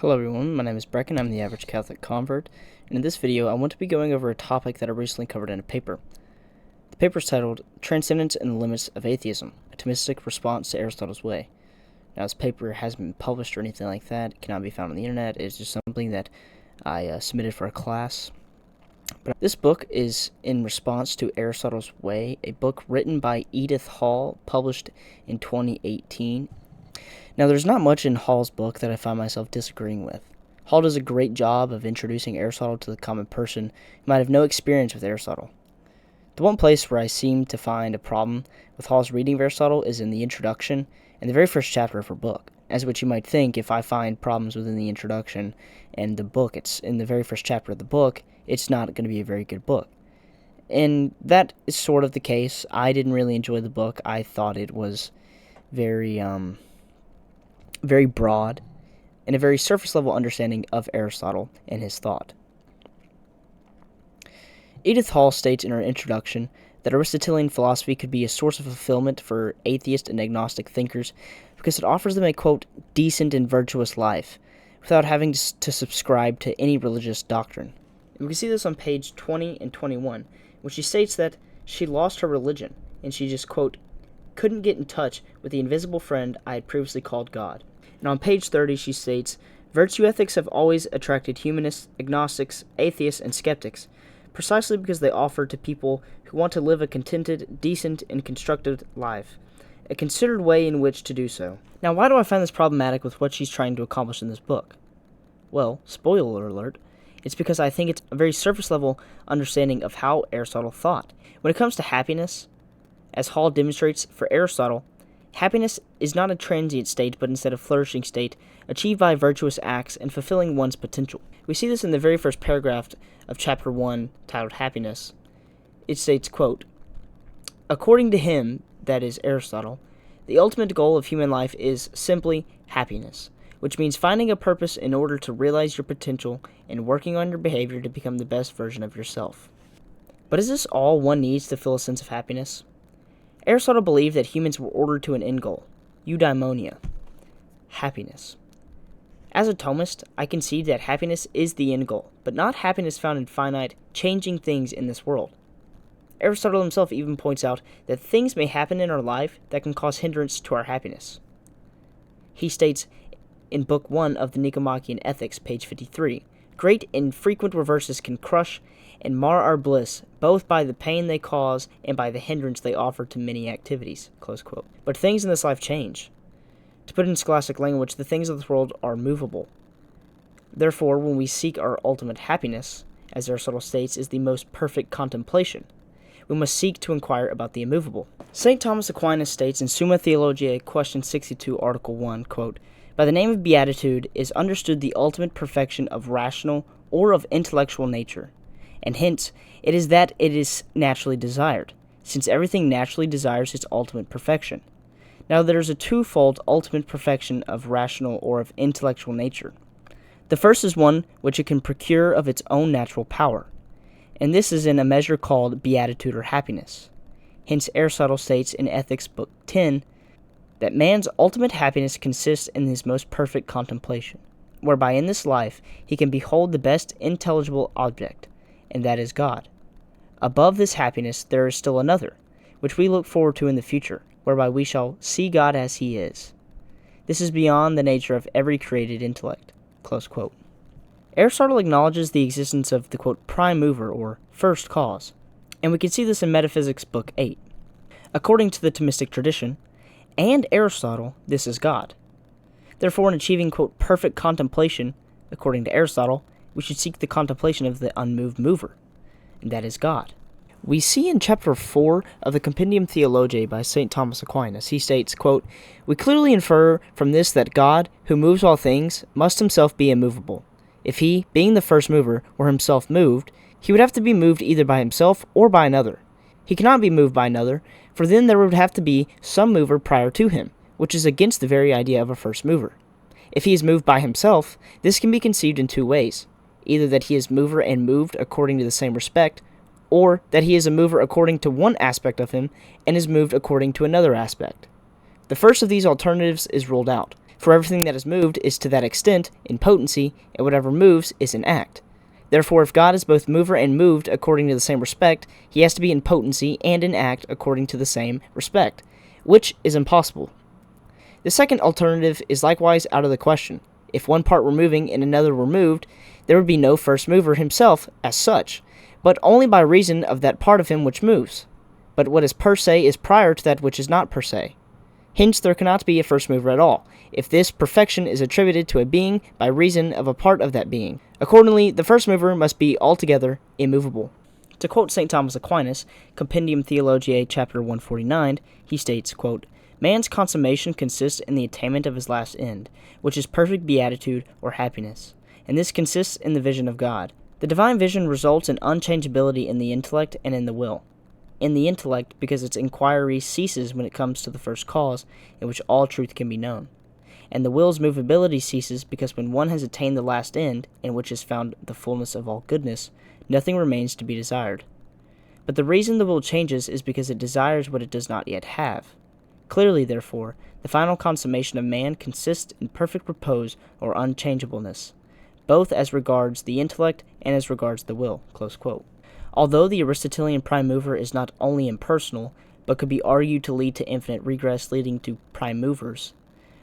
Hello everyone, my name is Brecken, I'm the average Catholic convert, and in this video I want to be going over a topic that I recently covered in a paper. The paper is titled Transcendence and the Limits of Atheism, a Thomistic Response to Aristotle's Way. Now this paper hasn't been published or anything like that, it cannot be found on the internet, it's just something that I submitted for a class. But this book is in response to Aristotle's Way, a book written by Edith Hall, published in 2018. Now, there's not much in Hall's book that I find myself disagreeing with. Hall does a great job of introducing Aristotle to the common person who might have no experience with Aristotle. The one place where I seem to find a problem with Hall's reading of Aristotle is in the introduction and the very first chapter of her book. As what you might think, if I find problems within the introduction and the book, it's in the very first chapter of the book, it's not going to be a very good book. And that is sort of the case. I didn't really enjoy the book. I thought it was very broad, and a very surface-level understanding of Aristotle and his thought. Edith Hall states in her introduction that Aristotelian philosophy could be a source of fulfillment for atheist and agnostic thinkers because it offers them a, quote, decent and virtuous life without having to subscribe to any religious doctrine. And we can see this on page 20 and 21, when she states that she lost her religion, and she just, quote, couldn't get in touch with the invisible friend I had previously called God. And on page 30, she states, virtue ethics have always attracted humanists, agnostics, atheists, and skeptics, precisely because they offer to people who want to live a contented, decent, and constructive life a considered way in which to do so. Now, why do I find this problematic with what she's trying to accomplish in this book? Well, spoiler alert, it's because I think it's a very surface-level understanding of how Aristotle thought. When it comes to happiness, as Hall demonstrates, for Aristotle, happiness is not a transient state, but instead a flourishing state, achieved by virtuous acts and fulfilling one's potential. We see this in the very first paragraph of chapter 1, titled Happiness. It states, quote, according to him, that is Aristotle, the ultimate goal of human life is simply happiness, which means finding a purpose in order to realize your potential and working on your behavior to become the best version of yourself. But is this all one needs to feel a sense of happiness? Aristotle believed that humans were ordered to an end goal, eudaimonia, happiness. As a Thomist, I concede that happiness is the end goal, but not happiness found in finite, changing things in this world. Aristotle himself even points out that things may happen in our life that can cause hindrance to our happiness. He states in Book 1 of the Nicomachean Ethics, page 53, great and frequent reverses can crush and mar our bliss, both by the pain they cause and by the hindrance they offer to many activities. Close quote. But things in this life change. To put it in scholastic language, the things of this world are movable. Therefore, when we seek our ultimate happiness, as Aristotle states, is the most perfect contemplation, we must seek to inquire about the immovable. St. Thomas Aquinas states in Summa Theologiae, question 62, article 1, quote, by the name of beatitude is understood the ultimate perfection of rational or of intellectual nature, and hence it is that it is naturally desired, since everything naturally desires its ultimate perfection. Now there is a twofold ultimate perfection of rational or of intellectual nature. The first is one which it can procure of its own natural power, and this is in a measure called beatitude or happiness. Hence Aristotle states in Ethics Book 10 that man's ultimate happiness consists in his most perfect contemplation, whereby in this life he can behold the best intelligible object, and that is God. Above this happiness there is still another, which we look forward to in the future, whereby we shall see God as he is. This is beyond the nature of every created intellect. Close quote. Aristotle acknowledges the existence of the, quote, prime mover, or first cause, and we can see this in Metaphysics Book 8. According to the Thomistic tradition, and Aristotle, this is God. Therefore, in achieving, quote, perfect contemplation, according to Aristotle, we should seek the contemplation of the unmoved mover, and that is God. We see in chapter 4 of the Compendium Theologiae by St. Thomas Aquinas, he states, quote, we clearly infer from this that God, who moves all things, must himself be immovable. If he, being the first mover, were himself moved, he would have to be moved either by himself or by another. He cannot be moved by another, for then there would have to be some mover prior to him, which is against the very idea of a first mover. If he is moved by himself, this can be conceived in two ways, either that he is mover and moved according to the same respect, or that he is a mover according to one aspect of him and is moved according to another aspect. The first of these alternatives is ruled out, For everything that is moved is to that extent in potency, and whatever moves is in act. Therefore, if God is both mover and moved according to the same respect, he has to be in potency and in act according to the same respect, which is impossible. The second alternative is likewise out of the question. If one part were moving and another were moved, there would be no first mover himself as such, but only by reason of that part of him which moves. But what is per se is prior to that which is not per se. Hence there cannot be a first mover at all, if this perfection is attributed to a being by reason of a part of that being. Accordingly, the first mover must be altogether immovable. To quote St. Thomas Aquinas, Compendium Theologiae, chapter 149, he states, quote, "Man's consummation consists in the attainment of his last end, which is perfect beatitude or happiness, and this consists in the vision of God. The divine vision results in unchangeability in the intellect and in the will. In the intellect, because its inquiry ceases when it comes to the first cause, in which all truth can be known. And the will's movability ceases because when one has attained the last end, in which is found the fullness of all goodness, nothing remains to be desired. But the reason the will changes is because it desires what it does not yet have. Clearly, therefore, the final consummation of man consists in perfect repose or unchangeableness, both as regards the intellect and as regards the will." Close quote. Although the Aristotelian prime mover is not only impersonal, but could be argued to lead to infinite regress leading to prime movers,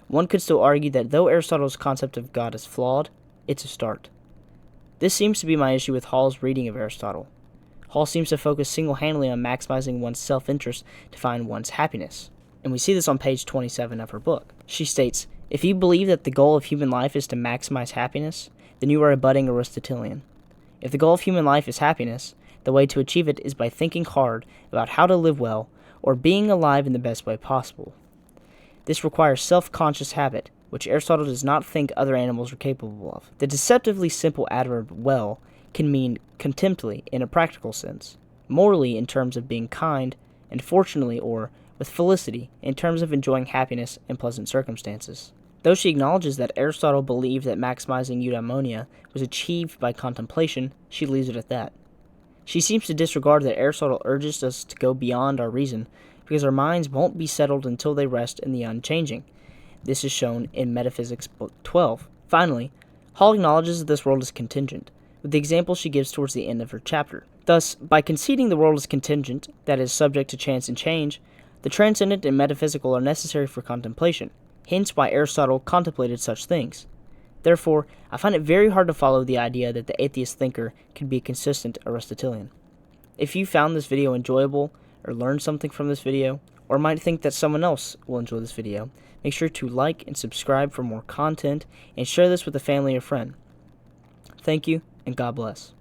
one could still argue that though Aristotle's concept of God is flawed, it's a start. This seems to be my issue with Hall's reading of Aristotle. Hall seems to focus single-handedly on maximizing one's self-interest to find one's happiness, and we see this on page 27 of her book. She states, "If you believe that the goal of human life is to maximize happiness, then you are a budding Aristotelian. If the goal of human life is happiness, the way to achieve it is by thinking hard about how to live well, or being alive in the best way possible. This requires self-conscious habit, which Aristotle does not think other animals are capable of. The deceptively simple adverb well can mean contemptibly in a practical sense, morally in terms of being kind, and fortunately or with felicity in terms of enjoying happiness and pleasant circumstances." Though she acknowledges that Aristotle believed that maximizing eudaimonia was achieved by contemplation, she leaves it at that. She seems to disregard that Aristotle urges us to go beyond our reason, because our minds won't be settled until they rest in the unchanging. This is shown in Metaphysics Book 12. Finally, Hall acknowledges that this world is contingent, with the example she gives towards the end of her chapter. Thus, by conceding the world is contingent, that is, subject to chance and change, the transcendent and metaphysical are necessary for contemplation, hence why Aristotle contemplated such things. Therefore, I find it very hard to follow the idea that the atheist thinker could be a consistent Aristotelian. If you found this video enjoyable, or learned something from this video, or might think that someone else will enjoy this video, make sure to like and subscribe for more content, and share this with a family or friend. Thank you, and God bless.